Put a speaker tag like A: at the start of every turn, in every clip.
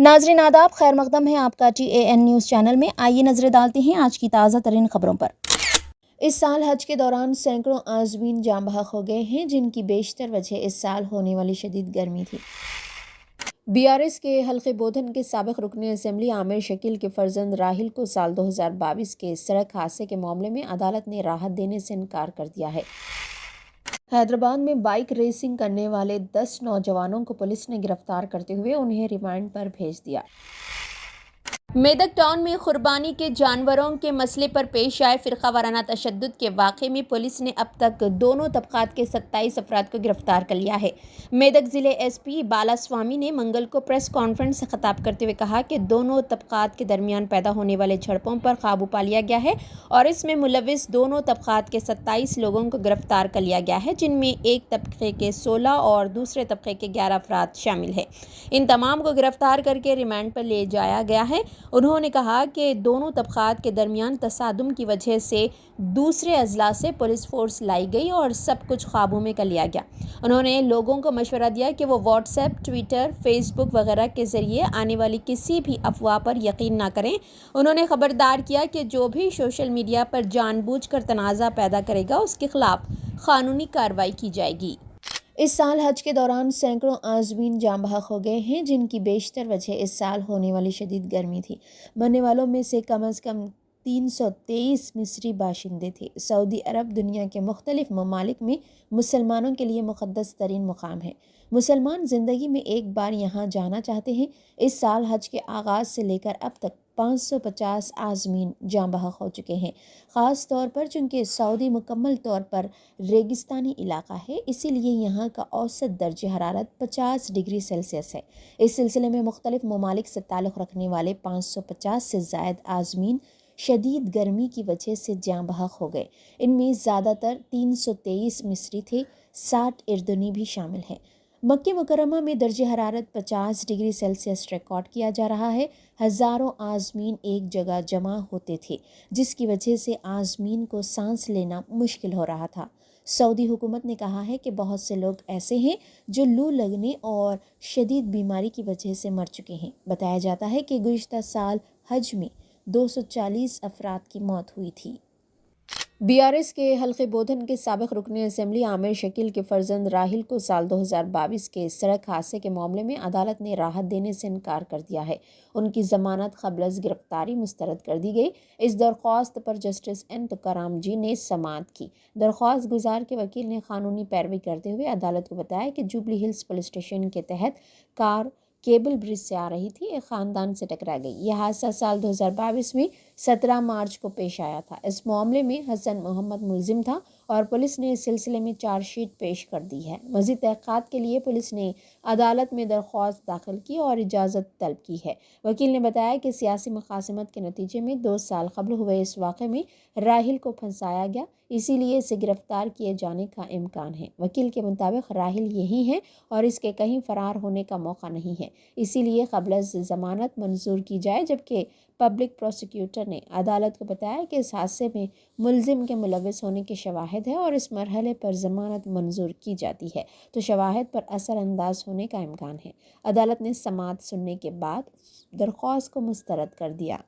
A: नाजरीन आदाब, खैर मकदम है आपका TAN न्यूज़ चैनल में। आइए नजरें डालते हैं आज की ताज़ा तरीन खबरों पर। इस साल हज के दौरान सैकड़ों आज़मीन जाँ बहक हो गए हैं, जिनकी बेशतर वजह इस साल होने वाली शदीद गर्मी थी। BRS के हल्के बोधन के साबिक रुकन असम्बली आमिर शकील के फर्जंद राहिल को साल 2022 के सड़क हादसे के मामले में अदालत ने राहत देने से इनकार कर दिया है। हैदराबाद में बाइक रेसिंग करने वाले 10 नौजवानों को पुलिस ने गिरफ्तार करते हुए उन्हें रिमांड पर भेज दिया। मेदक टाउन में कुर्बानी के जानवरों के मसले पर पेश आए फिरका वाराना तशद्दुद के वाक़े में पुलिस ने अब तक दोनों तबक़ात के 27 अफराद को गिरफ्तार कर लिया है। मेदक ज़िले SP बालास्वामी ने मंगल को प्रेस कॉन्फ्रेंस से खिताब करते हुए कहा कि दोनों तबक़ात के दरमियान पैदा होने वाले झड़पों पर काबू पा लिया गया है और इसमें मुलविस दोनों तबक़ात के 27 लोगों को गिरफ्तार कर लिया गया है, जिनमें एक तबक़े के 16 और दूसरे तबक़े के 11 अफराद शामिल हैं। इन तमाम को गिरफ्तार करके रिमांड पर ले जाया गया है। उन्होंने कहा कि दोनों तबक़ात के दरमियान तसादुम की वजह से दूसरे अजला से पुलिस फोर्स लाई गई और सब कुछ काबू में कर लिया गया। उन्होंने लोगों को मशवरा दिया कि वो व्हाट्सएप, ट्विटर, फेसबुक वगैरह के ज़रिए आने वाली किसी भी अफवाह पर यकीन ना करें। उन्होंने खबरदार किया कि जो भी सोशल मीडिया पर जानबूझकर तनाज़ा पैदा करेगा उसके खिलाफ कानूनी कार्रवाई की जाएगी। इस साल हज के दौरान सैकड़ों आज़मीन जाँ बहक हो गए हैं, जिनकी बेशतर वजह इस साल होने वाली शदीद गर्मी थी। मरने वालों में से कम 323 मिस्री बाशिंदे थे। सऊदी अरब दुनिया के मुख्तलिफ ममालिक में मुसलमानों के लिए मुक़द्दस तरीन मुकाम है। मुसलमान ज़िंदगी में एक बार यहाँ जाना चाहते हैं। इस साल हज के आगाज़ से लेकर अब तक 550 आज़मीन जाँ बहक हो चुके हैं। ख़ास तौर पर चूँकि सऊदी मुकम्मल तौर पर रेगिस्तानी इलाका है, इसीलिए यहाँ का औसत दर्ज हरारत 50 डिग्री सेल्सियस है। इस सिलसिले में मुख्तलिफ ममालिक से ताल्लुक़ रखने वाले 550 से ज़ायद आज़मीन शदीद गर्मी की वजह से जाँ बहक हो गए। इनमें ज़्यादातर 323 मिस्री थे, 60 इर्दनी भी शामिल हैं। मक्के मुकर्रमा में दर्ज हरारत 50 डिग्री सेल्सियस रिकॉर्ड किया जा रहा है। हज़ारों आज़मीन एक जगह जमा होते थे, जिसकी वजह से आज़मीन को सांस लेना मुश्किल हो रहा था। सऊदी हुकूमत ने कहा है कि बहुत से लोग ऐसे हैं जो लू लगने और शदीद बीमारी की वजह से मर चुके हैं। बताया जाता है कि गुज़िश्ता साल हज में 240 अफराद की मौत हुई थी। BRS के हल्के बोधन के साबिक रुकन असम्बली आमिर शकील के फर्जंद राहिल को साल 2022 के सड़क हादसे के मामले में अदालत ने राहत देने से इनकार कर दिया है। उनकी ज़मानत क़ब्ल अज़ गिरफ्तारी मुस्तरद कर दी गई। इस दरख्वास्त पर जस्टिस N तुकाराम जी ने समाअत की। दरख्वास्त गुजार के वकील ने कानूनी पैरवी करते हुए अदालत को बताया कि जुबली हिल्स पुलिस स्टेशन के तहत कार केबल ब्रिज से आ रही थी, एक ख़ानदान से टकरा गई। यह हादसा साल 2022 में 17 मार्च को पेश आया था। इस मामले में हसन मोहम्मद मुलजिम था और पुलिस ने इस सिलसिले में चार्जशीट पेश कर दी है। मज़ीद तहक़ीक़ात के लिए पुलिस ने अदालत में दरख्वास्त दाखिल की और इजाज़त तलब की है। वकील ने बताया कि सियासी मुखासमत के नतीजे में 2 साल कबल हुए इस वाक़े में राहिल को फंसाया गया, इसीलिए इसे गिरफ्तार किए जाने का इम्कान है। वकील के मुताबिक राहिल यही है और इसके कहीं फ़रार होने का मौका नहीं है, इसीलिए क़ब्ल अज़ ज़मानत मंजूर की जाए। जबकि पब्लिक प्रोसिक्यूटर ने अदालत को बताया कि इस हादसे में मुलजिम के मुलविस होने के शवाहिद है और इस मरहले पर ज़मानत मंजूर की जाती है तो शवाहिद पर असर अंदाज होने का इम्कान है। अदालत ने समाअत सुनने के बाद दरख्वास्त को मुस्तरद कर दिया।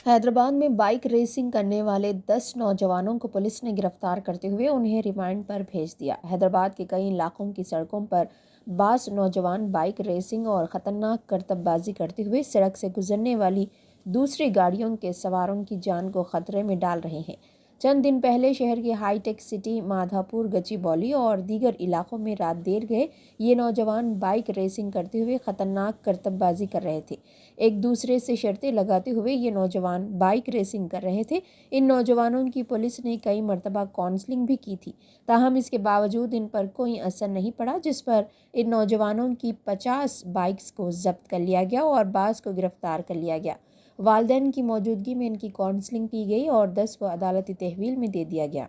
A: हैदराबाद में बाइक रेसिंग करने वाले 10 नौजवानों को पुलिस ने गिरफ्तार करते हुए उन्हें रिमांड पर भेज दिया। हैदराबाद के कई इलाकों की सड़कों पर बास नौजवान बाइक रेसिंग और ख़तरनाक करतबबाजी करते हुए सड़क से गुजरने वाली दूसरी गाड़ियों के सवारों की जान को ख़तरे में डाल रहे हैं। चंद दिन पहले शहर के हाईटेक सिटी, माधापुर, गच्चीबौली और दीगर इलाकों में रात देर गए ये नौजवान बाइक रेसिंग करते हुए ख़तरनाक करतबबाजी कर रहे थे। एक दूसरे से शर्तें लगाते हुए ये नौजवान बाइक रेसिंग कर रहे थे। इन नौजवानों की पुलिस ने कई मरतबा काउंसलिंग भी की थी, ताहम इसके बावजूद इन पर कोई असर नहीं पड़ा, जिस पर इन नौजवानों की 50 बाइक्स को जब्त कर लिया गया और बाज़ को गिरफ्तार कर लिया गया। वालिदैन की मौजूदगी में इनकी काउंसलिंग की गई और 10 को अदालती तहवील में दे दिया गया।